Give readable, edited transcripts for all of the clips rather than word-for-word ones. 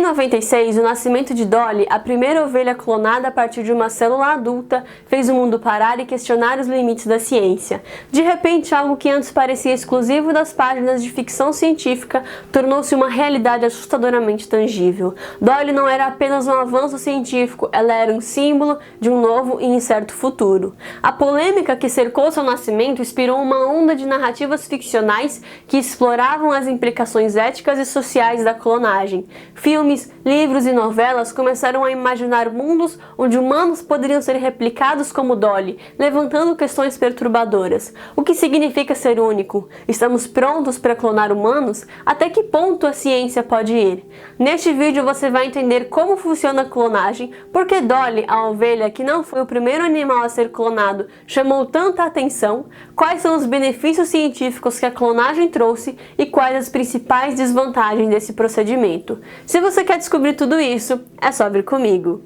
96, o nascimento de Dolly, a primeira ovelha clonada a partir de uma célula adulta, fez o mundo parar e questionar os limites da ciência. De repente, algo que antes parecia exclusivo das páginas de ficção científica tornou-se uma realidade assustadoramente tangível. Dolly não era apenas um avanço científico, ela era um símbolo de um novo e incerto futuro. A polêmica que cercou seu nascimento inspirou uma onda de narrativas ficcionais que exploravam as implicações éticas e sociais da clonagem. Filmes, livros e novelas começaram a imaginar mundos onde humanos poderiam ser replicados como Dolly, levantando questões perturbadoras. O que significa ser único? Estamos prontos para clonar humanos? Até que ponto a ciência pode ir? Neste vídeo você vai entender como funciona a clonagem, por que Dolly, a ovelha que não foi o primeiro animal a ser clonado, chamou tanta atenção, quais são os benefícios científicos que a clonagem trouxe e quais as principais desvantagens desse procedimento. Se você quer descobrir tudo isso, é só vir comigo.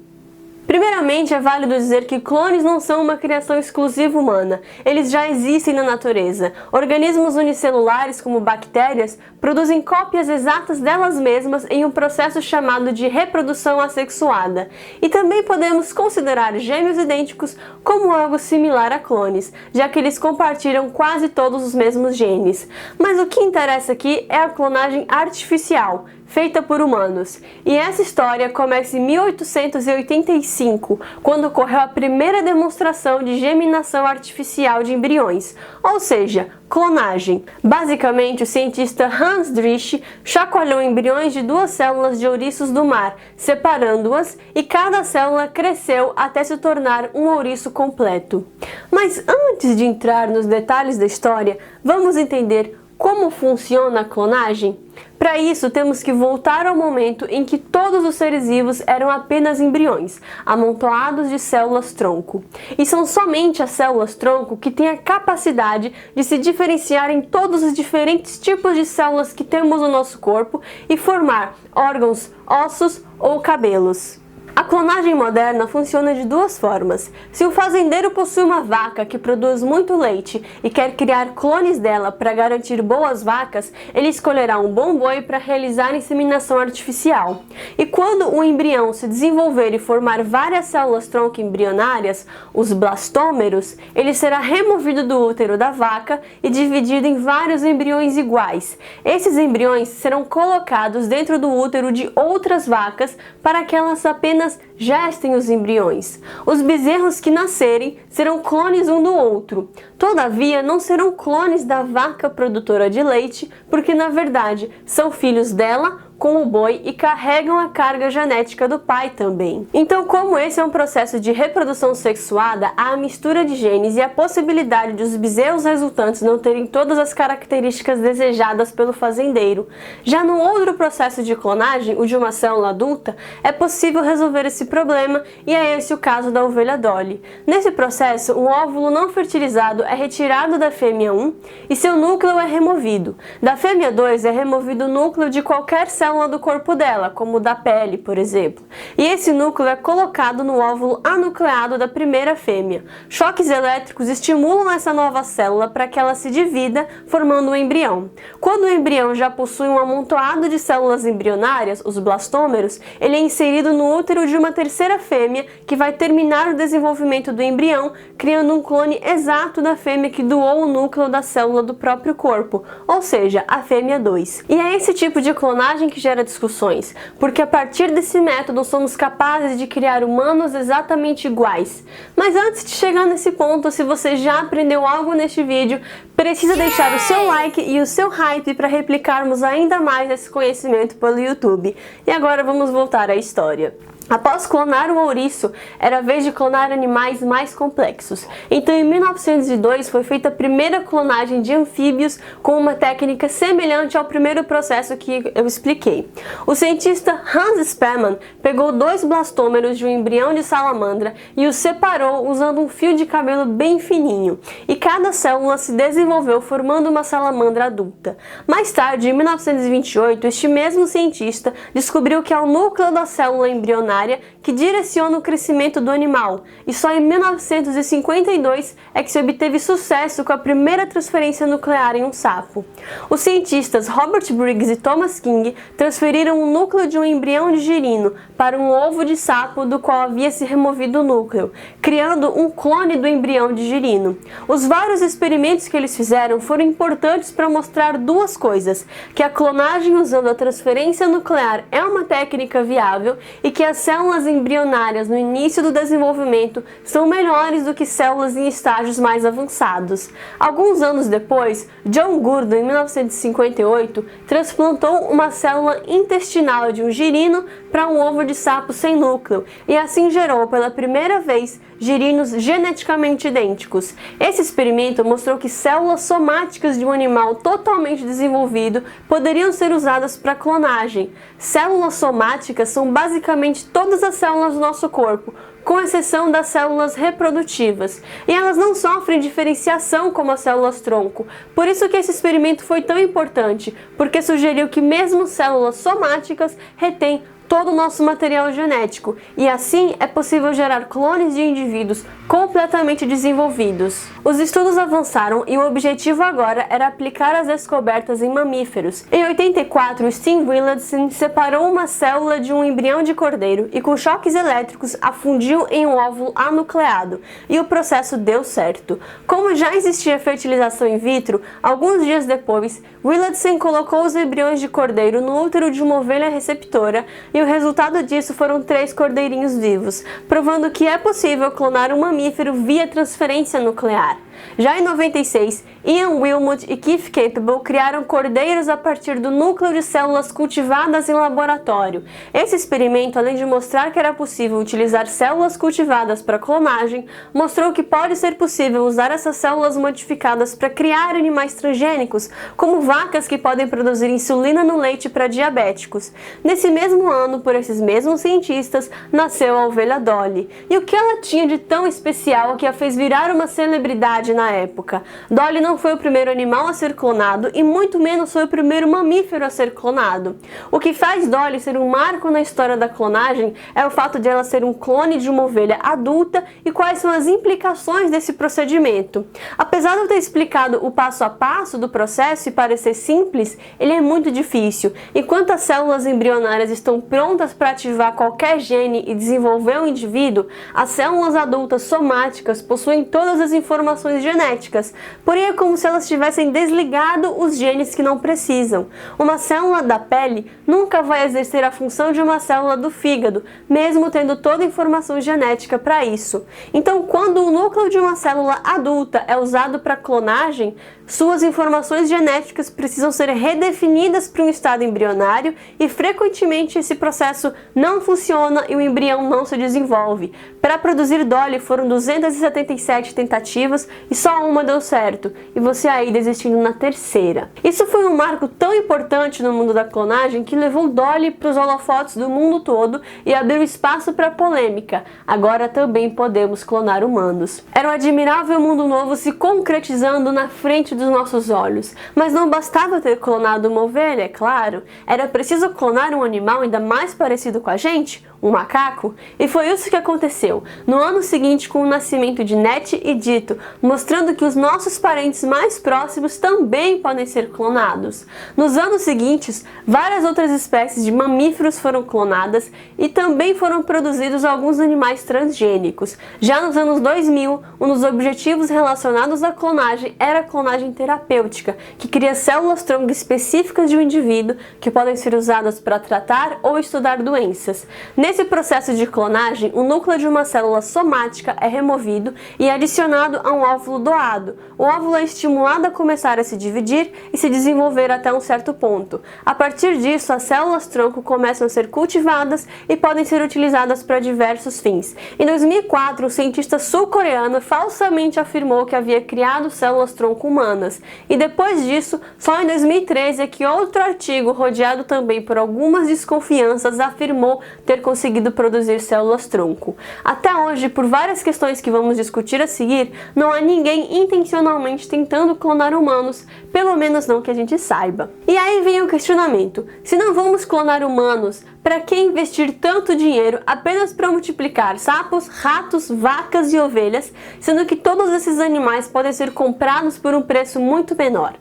Primeiramente, é válido dizer que clones não são uma criação exclusiva humana, eles já existem na natureza. Organismos unicelulares, como bactérias, produzem cópias exatas delas mesmas em um processo chamado de reprodução assexuada. E também podemos considerar gêmeos idênticos como algo similar a clones, já que eles compartilham quase todos os mesmos genes. Mas o que interessa aqui é a clonagem artificial, feita por humanos. E essa história começa em 1885, quando ocorreu a primeira demonstração de geminação artificial de embriões, ou seja, clonagem. Basicamente, o cientista Hans Driesch chacoalhou embriões de duas células de ouriços do mar, separando-as, e cada célula cresceu até se tornar um ouriço completo. Mas antes de entrar nos detalhes da história, vamos entender como funciona a clonagem? Para isso, temos que voltar ao momento em que todos os seres vivos eram apenas embriões, amontoados de células-tronco. E são somente as células-tronco que têm a capacidade de se diferenciar em todos os diferentes tipos de células que temos no nosso corpo e formar órgãos, ossos ou cabelos. A clonagem moderna funciona de duas formas. Se o fazendeiro possui uma vaca que produz muito leite e quer criar clones dela para garantir boas vacas, ele escolherá um bom boi para realizar a inseminação artificial. E quando o embrião se desenvolver e formar várias células-tronco embrionárias, os blastômeros, ele será removido do útero da vaca e dividido em vários embriões iguais. Esses embriões serão colocados dentro do útero de outras vacas para que elas apenas gestem os embriões. Os bezerros que nascerem serão clones um do outro. Todavia, não serão clones da vaca produtora de leite, porque na verdade são filhos dela com o boi e carregam a carga genética do pai também. Então, como esse é um processo de reprodução sexuada, há a mistura de genes e a possibilidade de os bezerros resultantes não terem todas as características desejadas pelo fazendeiro. Já no outro processo de clonagem, o de uma célula adulta, é possível resolver esse problema e é esse o caso da ovelha Dolly. Nesse processo, um óvulo não fertilizado é retirado da fêmea 1 e seu núcleo é removido. Da fêmea 2 é removido o núcleo de qualquer célula do corpo dela, como o da pele, por exemplo. E esse núcleo é colocado no óvulo anucleado da primeira fêmea. Choques elétricos estimulam essa nova célula para que ela se divida, formando um embrião. Quando o embrião já possui um amontoado de células embrionárias, os blastômeros, ele é inserido no útero de uma terceira fêmea, que vai terminar o desenvolvimento do embrião, criando um clone exato da fêmea que doou o núcleo da célula do próprio corpo, ou seja, a fêmea 2. E é esse tipo de clonagem que gera discussões, porque a partir desse método somos capazes de criar humanos exatamente iguais. Mas antes de chegar nesse ponto, se você já aprendeu algo neste vídeo, precisa deixar o seu like e o seu hype para replicarmos ainda mais esse conhecimento pelo YouTube. E agora vamos voltar à história. Após clonar o ouriço, era a vez de clonar animais mais complexos. Então, em 1902, foi feita a primeira clonagem de anfíbios com uma técnica semelhante ao primeiro processo que eu expliquei. O cientista Hans Spemann pegou 2 blastômeros de um embrião de salamandra e os separou usando um fio de cabelo bem fininho. E cada célula se desenvolveu formando uma salamandra adulta. Mais tarde, em 1928, este mesmo cientista descobriu que ao núcleo da célula embrionária embrionária que direciona o crescimento do animal, e só em 1952 é que se obteve sucesso com a primeira transferência nuclear em um sapo. Os cientistas Robert Briggs e Thomas King transferiram o núcleo de um embrião de girino para um ovo de sapo do qual havia se removido o núcleo, criando um clone do embrião de girino. Os vários experimentos que eles fizeram foram importantes para mostrar duas coisas: que a clonagem usando a transferência nuclear é uma técnica viável e que as células embrionárias no início do desenvolvimento são melhores do que células em estágios mais avançados. Alguns anos depois, John Gurdon, em 1958, transplantou uma célula intestinal de um girino para um ovo de sapo sem núcleo e assim gerou pela primeira vez girinos geneticamente idênticos. Esse experimento mostrou que células somáticas de um animal totalmente desenvolvido poderiam ser usadas para clonagem. Células somáticas são basicamente todas as células do nosso corpo, com exceção das células reprodutivas, e elas não sofrem diferenciação como as células-tronco. Por isso que esse experimento foi tão importante, porque sugeriu que mesmo células somáticas retêm todo o nosso material genético, e assim é possível gerar clones de indivíduos completamente desenvolvidos. Os estudos avançaram e o objetivo agora era aplicar as descobertas em mamíferos. Em 84, Stim Willardson separou uma célula de um embrião de cordeiro e com choques elétricos a fundiu em um óvulo anucleado, e o processo deu certo. Como já existia fertilização in vitro, alguns dias depois, Willardson colocou os embriões de cordeiro no útero de uma ovelha receptora, e o resultado disso foram 3 cordeirinhos vivos, provando que é possível clonar um mamífero via transferência nuclear. Já em 96, Ian Wilmot e Keith Campbell criaram cordeiros a partir do núcleo de células cultivadas em laboratório. Esse experimento, além de mostrar que era possível utilizar células cultivadas para clonagem, mostrou que pode ser possível usar essas células modificadas para criar animais transgênicos, como vacas que podem produzir insulina no leite para diabéticos. Nesse mesmo ano, por esses mesmos cientistas, nasceu a ovelha Dolly. E o que ela tinha de tão especial que a fez virar uma celebridade na época? Dolly não foi o primeiro animal a ser clonado e muito menos foi o primeiro mamífero a ser clonado. O que faz Dolly ser um marco na história da clonagem é o fato de ela ser um clone de uma ovelha adulta e quais são as implicações desse procedimento. Apesar de eu ter explicado o passo a passo do processo e parecer simples, ele é muito difícil. Enquanto as células embrionárias estão prontas para ativar qualquer gene e desenvolver o indivíduo, as células adultas somáticas possuem todas as informações genéticas, porém é como se elas tivessem desligado os genes que não precisam. Uma célula da pele nunca vai exercer a função de uma célula do fígado, mesmo tendo toda a informação genética para isso. Então, quando o núcleo de uma célula adulta é usado para clonagem, suas informações genéticas precisam ser redefinidas para um estado embrionário e frequentemente esse processo não funciona e o embrião não se desenvolve. Para produzir Dolly foram 277 tentativas e só uma deu certo, e você aí desistindo na terceira. Isso foi um marco tão importante no mundo da clonagem que levou Dolly para os holofotes do mundo todo e abriu espaço para polêmica. Agora também podemos clonar humanos. Era um admirável mundo novo se concretizando na frente dos nossos olhos. Mas não bastava ter clonado uma ovelha, é claro. Era preciso clonar um animal ainda mais parecido com a gente, um macaco, e foi isso que aconteceu. No ano seguinte, com o nascimento de Net e Dito, mostrando que os nossos parentes mais próximos também podem ser clonados. Nos anos seguintes, várias outras espécies de mamíferos foram clonadas e também foram produzidos alguns animais transgênicos. Já nos anos 2000, um dos objetivos relacionados à clonagem era a clonagem terapêutica, que cria células-tronco específicas de um indivíduo que podem ser usadas para tratar ou estudar doenças. Nesse processo de clonagem, o núcleo de uma célula somática é removido e adicionado a um óvulo doado. O óvulo é estimulado a começar a se dividir e se desenvolver até um certo ponto. A partir disso, as células-tronco começam a ser cultivadas e podem ser utilizadas para diversos fins. Em 2004, o cientista sul-coreano falsamente afirmou que havia criado células-tronco humanas. E depois disso, só em 2013 é que outro artigo, rodeado também por algumas desconfianças, afirmou ter conseguido conseguido produzir células-tronco. Até hoje, por várias questões que vamos discutir a seguir, não há ninguém intencionalmente tentando clonar humanos, pelo menos não que a gente saiba. E aí vem o questionamento: se não vamos clonar humanos, para que investir tanto dinheiro apenas para multiplicar sapos, ratos, vacas e ovelhas, sendo que todos esses animais podem ser comprados por um preço muito menor?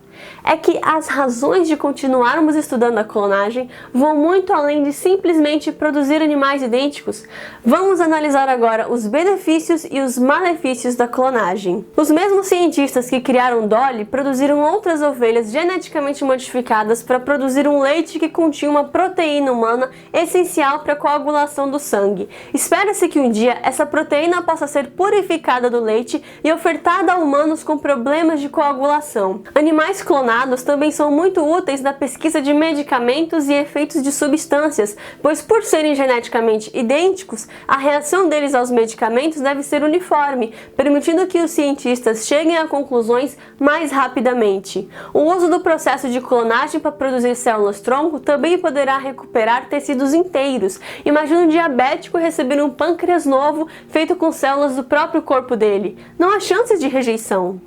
É que as razões de continuarmos estudando a clonagem vão muito além de simplesmente produzir animais idênticos. Vamos analisar agora os benefícios e os malefícios da clonagem. Os mesmos cientistas que criaram Dolly produziram outras ovelhas geneticamente modificadas para produzir um leite que continha uma proteína humana essencial para a coagulação do sangue. Espera-se que um dia essa proteína possa ser purificada do leite e ofertada a humanos com problemas de coagulação. Animais clonados também são muito úteis na pesquisa de medicamentos e efeitos de substâncias, pois por serem geneticamente idênticos, a reação deles aos medicamentos deve ser uniforme, permitindo que os cientistas cheguem a conclusões mais rapidamente. O uso do processo de clonagem para produzir células-tronco também poderá recuperar tecidos inteiros. Imagina um diabético receber um pâncreas novo feito com células do próprio corpo dele. Não há chances de rejeição.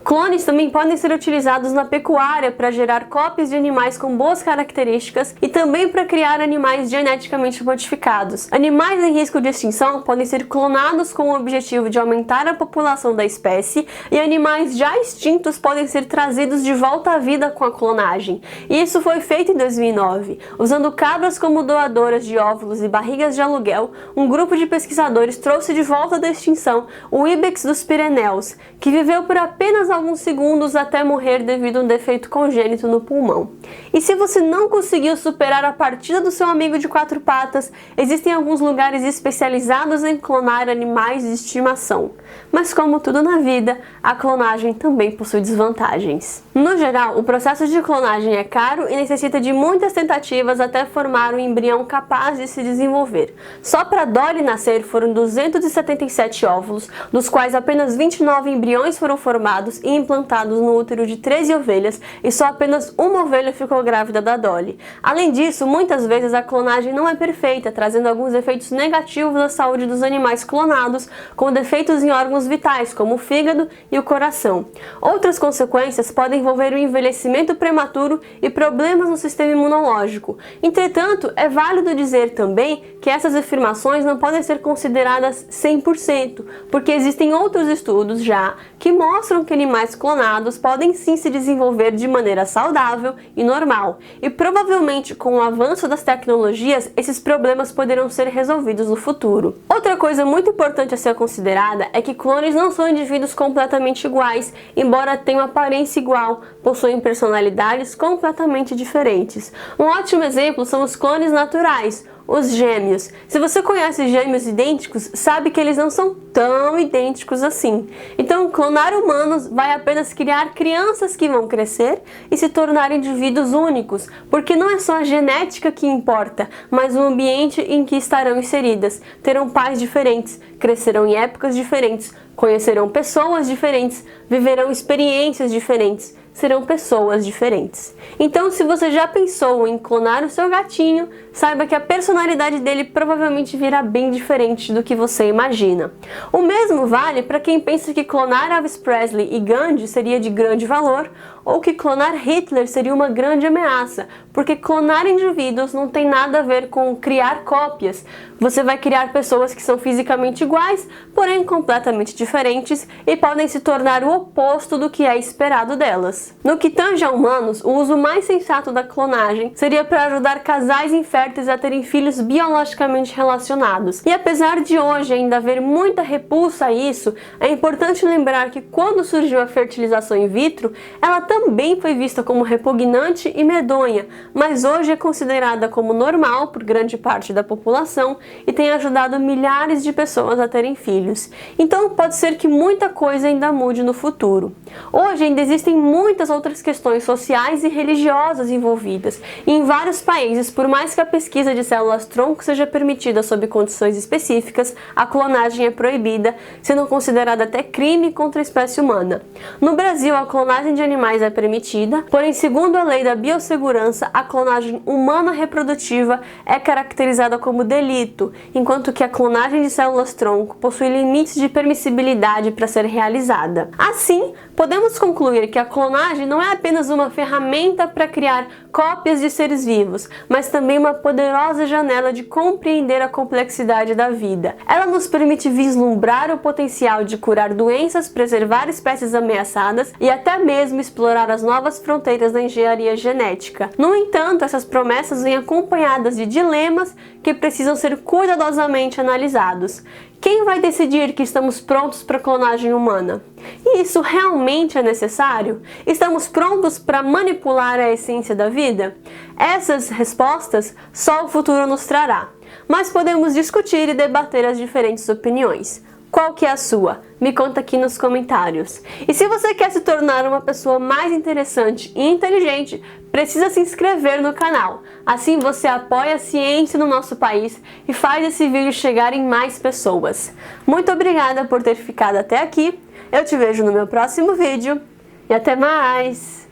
Clones também podem ser utilizados na pecuária para gerar cópias de animais com boas características e também para criar animais geneticamente modificados. Animais em risco de extinção podem ser clonados com o objetivo de aumentar a população da espécie, e animais já extintos podem ser trazidos de volta à vida com a clonagem. E isso foi feito em 2009. Usando cabras como doadoras de óvulos e barrigas de aluguel, um grupo de pesquisadores trouxe de volta da extinção o Ibex dos Pirineus, que viveu por apenas alguns segundos até morrer devido a um defeito congênito no pulmão. E se você não conseguiu superar a partida do seu amigo de 4 patas, existem alguns lugares especializados em clonar animais de estimação. Mas como tudo na vida, a clonagem também possui desvantagens. No geral, o processo de clonagem é caro e necessita de muitas tentativas até formar um embrião capaz de se desenvolver. Só para Dolly nascer foram 277 óvulos, dos quais apenas 29 embriões foram formados e implantados no útero de 13 ovelhas, e só apenas uma ovelha ficou grávida da Dolly. Além disso, muitas vezes a clonagem não é perfeita, trazendo alguns efeitos negativos à saúde dos animais clonados, com defeitos em órgãos vitais, como o fígado e o coração. Outras consequências podem envolver o envelhecimento prematuro e problemas no sistema imunológico. Entretanto, é válido dizer também que essas afirmações não podem ser consideradas 100%, porque existem outros estudos já que mostram que animais clonados podem sim se desenvolver de maneira saudável e normal, e provavelmente com o avanço das tecnologias esses problemas poderão ser resolvidos no futuro. Outra coisa muito importante a ser considerada é que clones não são indivíduos completamente iguais, embora tenham aparência igual, possuem personalidades completamente diferentes. Um ótimo exemplo são os clones naturais, os gêmeos. Se você conhece gêmeos idênticos, sabe que eles não são tão idênticos assim. Então, clonar humanos vai apenas criar crianças que vão crescer e se tornar indivíduos únicos, porque não é só a genética que importa, mas o ambiente em que estarão inseridas. Terão pais diferentes, crescerão em épocas diferentes, conhecerão pessoas diferentes, viverão experiências diferentes, serão pessoas diferentes. Então, se você já pensou em clonar o seu gatinho, saiba que a personalidade dele provavelmente virá bem diferente do que você imagina. O mesmo vale para quem pensa que clonar Elvis Presley e Gandhi seria de grande valor, ou que clonar Hitler seria uma grande ameaça, porque clonar indivíduos não tem nada a ver com criar cópias. Você vai criar pessoas que são fisicamente iguais, porém completamente diferentes, e podem se tornar o oposto do que é esperado delas. No que tange a humanos, o uso mais sensato da clonagem seria para ajudar casais inférteis a terem filhos biologicamente relacionados. E apesar de hoje ainda haver muita repulsa a isso, é importante lembrar que quando surgiu a fertilização in vitro, ela também foi vista como repugnante e medonha, mas hoje é considerada como normal por grande parte da população e tem ajudado milhares de pessoas a terem filhos. Então pode ser que muita coisa ainda mude no futuro. Hoje ainda existem muitas outras questões sociais e religiosas envolvidas, e em vários países, por mais que a pesquisa de células-tronco seja permitida sob condições específicas, a clonagem é proibida, sendo considerada até crime contra a espécie humana. No Brasil, a clonagem de animais é permitida, porém, segundo a Lei da Biossegurança, a clonagem humana reprodutiva é caracterizada como delito, enquanto que a clonagem de células-tronco possui limites de permissibilidade para ser realizada. Assim, podemos concluir que a clonagem não é apenas uma ferramenta para criar cópias de seres vivos, mas também uma poderosa janela de compreender a complexidade da vida. Ela nos permite vislumbrar o potencial de curar doenças, preservar espécies ameaçadas e até mesmo explorar as novas fronteiras da engenharia genética. No entanto, essas promessas vêm acompanhadas de dilemas que precisam ser cuidadosamente analisados. Quem vai decidir que estamos prontos para a clonagem humana? E isso realmente é necessário? Estamos prontos para manipular a essência da vida? Essas respostas só o futuro nos trará, mas podemos discutir e debater as diferentes opiniões. Qual que é a sua? Me conta aqui nos comentários. E se você quer se tornar uma pessoa mais interessante e inteligente, precisa se inscrever no canal. Assim você apoia a ciência no nosso país e faz esse vídeo chegar em mais pessoas. Muito obrigada por ter ficado até aqui. Eu te vejo no meu próximo vídeo e até mais!